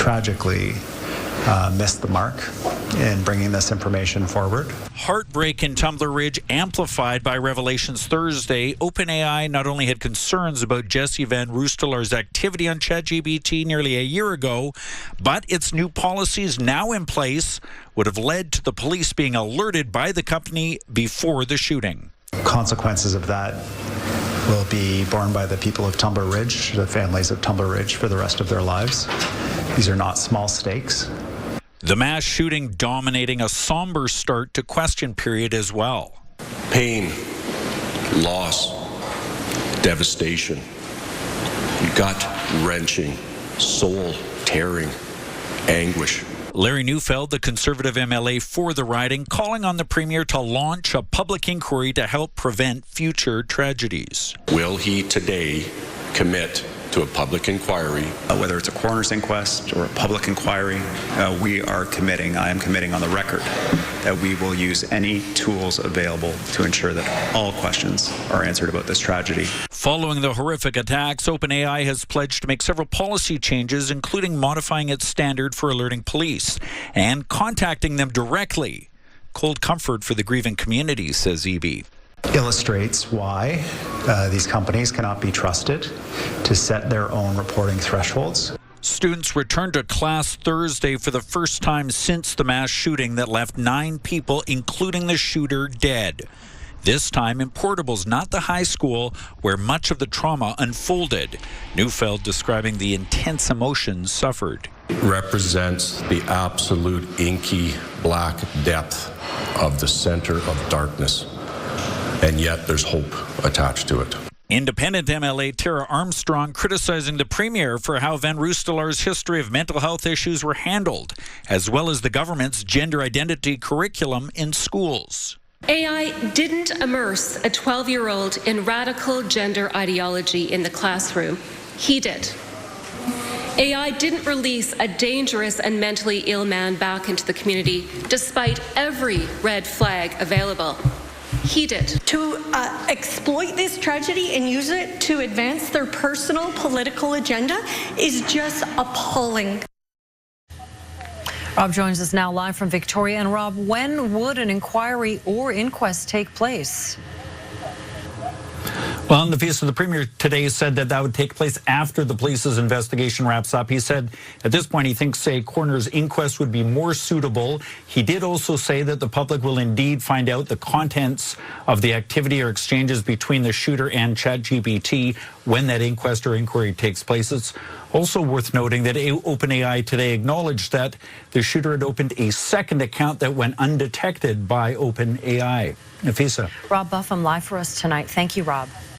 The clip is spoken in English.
tragically missed the mark in bringing this information forward. Heartbreak in Tumbler Ridge amplified by revelations Thursday. OpenAI not only had concerns about Jesse Van Roostelar's activity on ChatGPT nearly a year ago, but its new policies now in place would have led to the police being alerted by the company before the shooting. Consequences of that will be borne by the people of Tumbler Ridge, the families of Tumbler Ridge, for the rest of their lives. These are not small stakes. The mass shooting dominating a somber start to question period as well. Pain, loss, devastation, gut-wrenching, soul-tearing anguish. Larry Neufeld, the Conservative MLA for the riding, calling on the Premier to launch a public inquiry to help prevent future tragedies. Will he today commit to a public inquiry? Whether it's a coroner's inquest or a public inquiry, I am committing on the record that we will use any tools available to ensure that all questions are answered about this tragedy. Following the horrific attacks, OpenAI has pledged to make several policy changes, including modifying its standard for alerting police and contacting them directly. Cold comfort for the grieving community, says Eby. Illustrates why these companies cannot be trusted to set their own reporting thresholds. Students returned to class Thursday for the first time since the mass shooting that left 9 people, including the shooter, dead. This time in Portables, not the high school where much of the trauma unfolded. Neufeld describing the intense emotions suffered. It represents the absolute inky black depth of the center of darkness. And yet there's hope attached to it. Independent MLA Tara Armstrong criticizing the Premier for how Van Roostelar's history of mental health issues were handled, as well as the government's gender identity curriculum in schools. AI didn't immerse a 12-year-old in radical gender ideology in the classroom. He did. AI didn't release a dangerous and mentally ill man back into the community, despite every red flag available. He did. To exploit this tragedy and use it to advance their personal political agenda is just appalling. Rob joins us now live from Victoria. And Rob, when would an inquiry or inquest take place? Well, Nafisa, the Premier today said that would take place after the police's investigation wraps up. He said at this point he thinks a coroner's inquest would be more suitable. He did also say that the public will indeed find out the contents of the activity or exchanges between the shooter and ChatGPT when that inquest or inquiry takes place. It's also worth noting that OpenAI today acknowledged that the shooter had opened a second account that went undetected by OpenAI. Nafisa. Rob Buffum live for us tonight. Thank you, Rob.